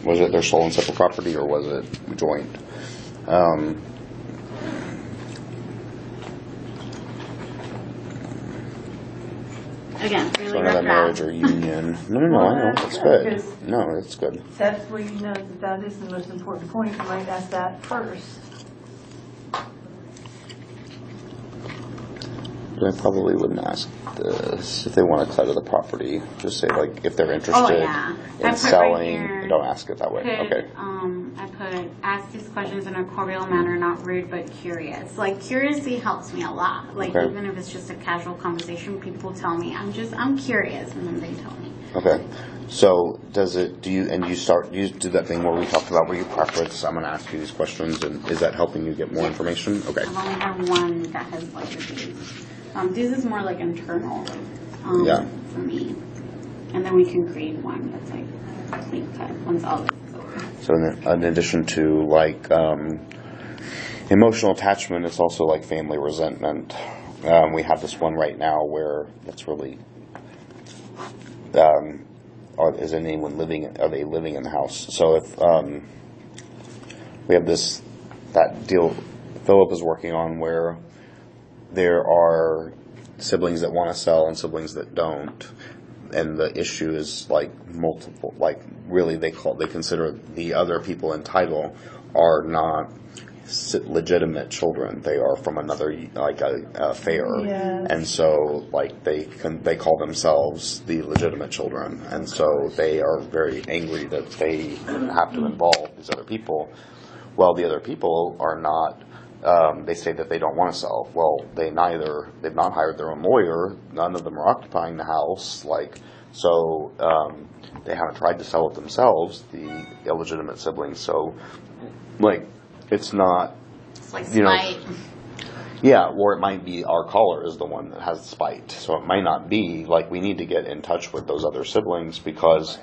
Was it their sole and separate property, or was it joint? Again, really So another marriage or union. No, I know. That's good. No, it's good. That's where you know that is the most important point. You might ask that first. I probably wouldn't ask this if they want to cut to the property. Just say, like, if they're interested in selling, right, don't ask it that way. Okay. I put, ask these questions in a cordial manner, not rude but curious. Like, curiosity helps me a lot. Like, even if it's just a casual conversation, people tell me, I'm curious, and then they tell me. Okay. So do you do that thing where we talked about where you preference, I'm going to ask you these questions, and is that helping you get more information? Okay. I've only had one that has like these. This is more like internal for me. And then we can create one that's like clean cut once all this is over. So in addition to like emotional attachment, it's also like family resentment. We have this one right now where that's really is anyone are they living in the house? So if we have that deal Philip is working on where there are siblings that want to sell and siblings that don't, and the issue is like multiple, like really they consider the other people in title are not legitimate children. They are from another, like a affair, and so like they call themselves the legitimate children, and so they are very angry that they have to involve these other people. Well, the other people are not. They say that they don't want to sell. Well, they've not hired their own lawyer. None of them are occupying the house. So they haven't tried to sell it themselves, the illegitimate siblings. So, it's not. It's like spite. Yeah, or it might be our caller is the one that has spite. So it might not be we need to get in touch with those other siblings because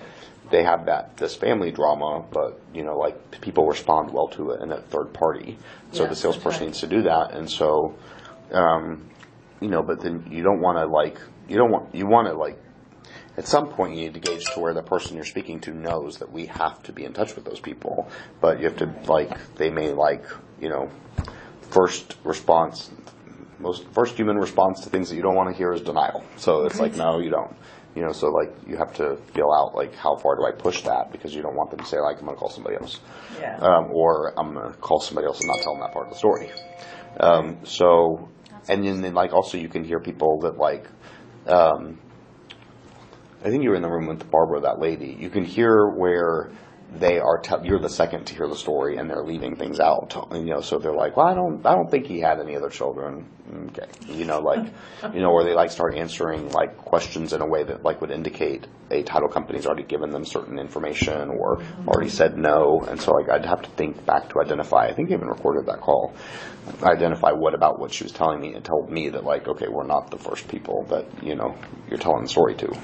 they have this family drama, but people respond well to it in a third party. So the salesperson needs to do that, and so but then you don't want to at some point you need to gauge to where the person you're speaking to knows that we have to be in touch with those people, but you have to they may first human response to things that you don't want to hear is denial. So it's no, you don't. So you have to feel out how far do I push that, because you don't want them to say I'm going to call somebody else, or I'm going to call somebody else and not tell them that part of the story. And then also you can hear people that I think you were in the room with Barbara, that lady. You can hear where they are. You're the second to hear the story, and they're leaving things out. So they're well, I don't think he had any other children. Okay, or they start answering questions in a way that would indicate a title company's already given them certain information or already said no, and so I'd have to think back to identify. I think I even recorded that call. Identify what she was telling me, and told me that okay, we're not the first people that you're telling the story to.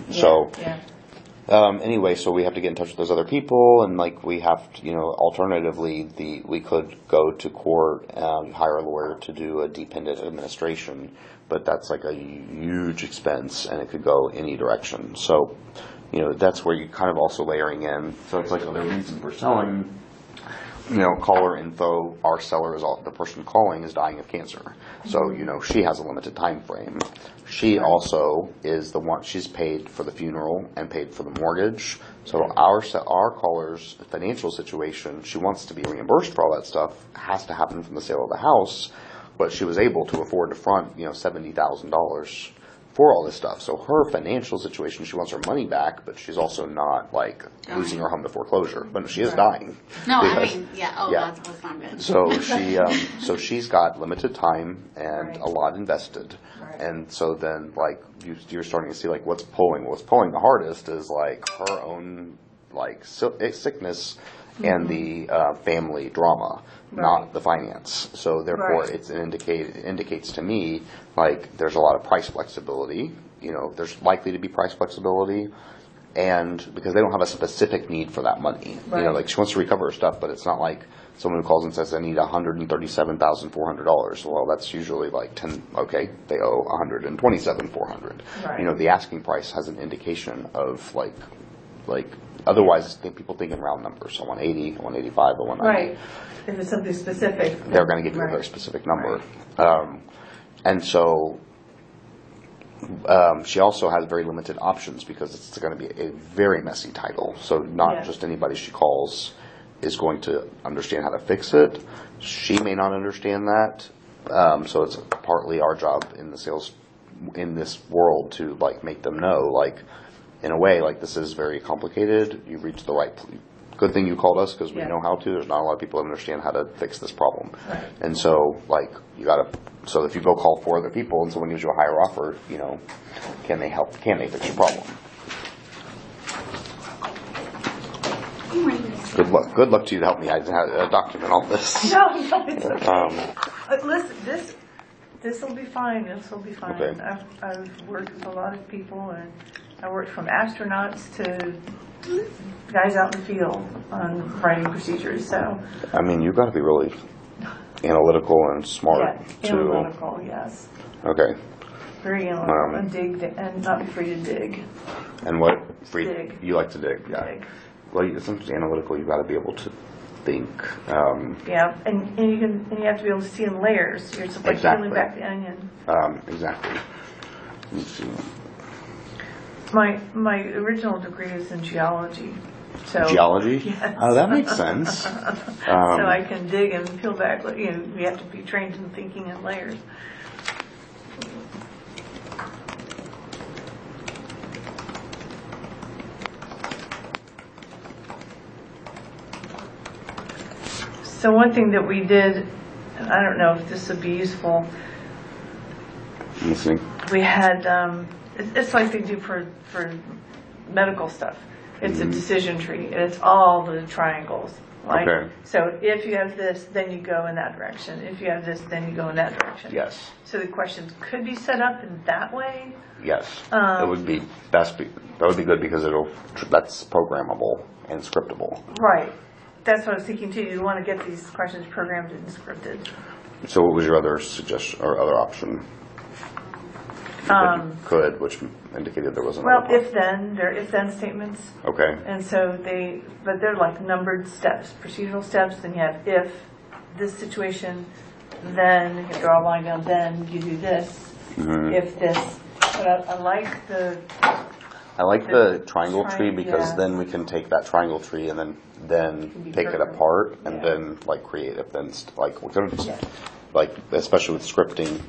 Anyway, so we have to get in touch with those other people, and we have to, alternatively, we could go to court, hire a lawyer to do a dependent administration, but that's a huge expense, and it could go any direction. So, that's where you kind of also layering in. So it's other reason for selling. Caller info, our seller the person calling is dying of cancer. So, she has a limited time frame. She also is the one, she's paid for the funeral and paid for the mortgage. So our caller's financial situation, she wants to be reimbursed for all that stuff, has to happen from the sale of the house, but she was able to afford to front, $70,000 for all this stuff. So her financial situation, she wants her money back, but she's also not losing her home to foreclosure. But she is dying. No, that's not good. So she's got limited time and a lot invested. And so then you're starting to see what's pulling the hardest is her own sickness and the family drama, not the finance. So therefore, it indicates to me there's a lot of price flexibility. There's likely to be price flexibility, and because they don't have a specific need for that money. She wants to recover her stuff, but it's not someone who calls and says I need $137,400. Well, that's usually 10. Okay, they owe $127,400. The asking price has an indication of otherwise, people think in round numbers. So 180, 185, or 190. Right. If it's something specific. They're going to give you a Right. very specific number. Right. And so she also has very limited options because it's going to be a very messy title. So not Yeah. just anybody she calls is going to understand how to fix it. She may not understand that. So it's partly our job in the sales, in this world, to like make them know, like, in a way, like, this is very complicated. You reached the right good thing you called us because we Yeah. know how to. There's not a lot of people that understand how to fix this problem. Right. And so, like, you got to, so if you go call 4 other people and someone gives you a higher offer, you know, can they help, can they fix your problem? Good luck to you to help me. I document all this. No, it's okay. Um, Listen, this will be fine. This will be fine. Okay. I've worked with a lot of people, and I worked from astronauts to guys out in the field on writing procedures. So I mean, you've got to be really analytical and smart yeah, to. analytical, yes, Okay. very analytical, and dig and not be afraid to dig. And what Dig. you like to dig? Yeah. Dig. Well, sometimes analytical, you've got to be able to think. Yeah, and you have to be able to see in layers. You're just like Exactly. peeling back the onion. Exactly. Let me see. My original degree is in geology. So Geology? Yes. Oh, that makes sense. So I can dig and peel back. You know, you have to be trained in thinking in layers. So one thing that we did, and I don't know if this would be useful, Let me see. we had, it's like they do for medical stuff. It's a decision tree, and it's all the triangles. Like, Okay. so if you have this, then you go in that direction. If you have this, then you go in that direction. Yes. So the questions could be set up in that way. Yes. It would be best. That would be good because that's programmable and scriptable. Right. That's what I was thinking too. You want to get these questions programmed and scripted. So, what was your other suggestion or other option? That you could, which indicated there was another. Well, if then, they're if then statements. Okay. And so but they're like numbered steps, procedural steps. Then you have if this situation, then you draw a line down, then you do this. If this. But I like the triangle tree because yeah. then we can take that triangle tree and then be take it perfect. apart and Yeah. then like create if then like we're gonna Yeah. like especially with scripting,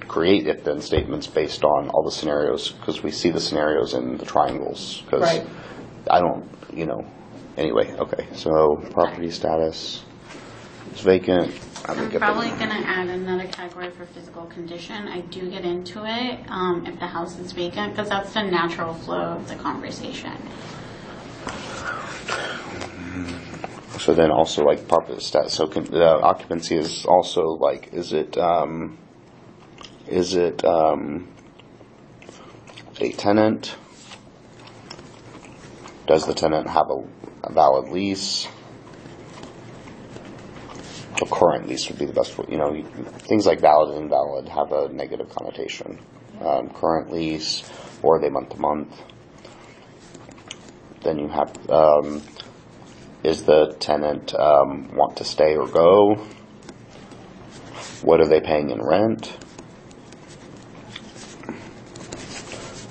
create if then statements based on all the scenarios because we see the scenarios in the triangles because Right. I don't anyway. Okay, so property status is vacant. I'm probably going to add another category for physical condition. I do get into it if the house is vacant because that's the natural flow of the conversation. So then also like property status. So occupancy is also like is it a tenant? Does the tenant have a valid lease? A current lease would be the best. Things like valid and invalid have a negative connotation. Current lease, or are they month to month? Then you have, is the tenant want to stay or go? What are they paying in rent?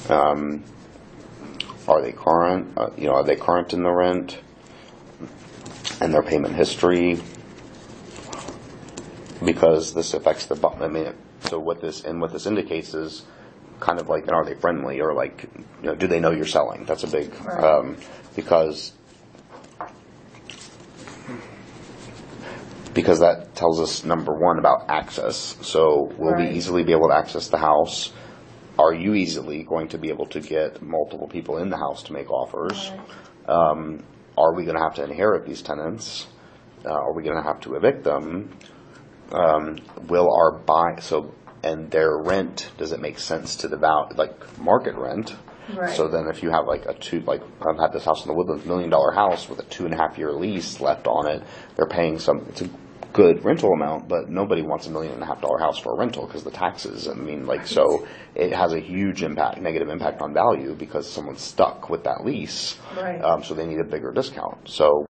Are they current? Are they current in the rent? And their payment history? Because this affects so what this indicates is kind of like, are they friendly or like, do they know you're selling? That's a big, Right. because that tells us, number one, about access. So will we Right. easily be able to access the house? Are you easily going to be able to get multiple people in the house to make offers? Right. Are we going to have to inherit these tenants? Are we going to have to evict them? Will our and their rent, does it make sense to the market rent? Right. So then if you have I've had this house in the Woodlands, $1 million house with a 2.5-year lease left on it, they're paying it's a good rental amount, but nobody wants $1.5 million house for a rental because the taxes. I mean, like, so it has a huge negative impact on value because someone's stuck with that lease. Right. So they need a bigger discount. So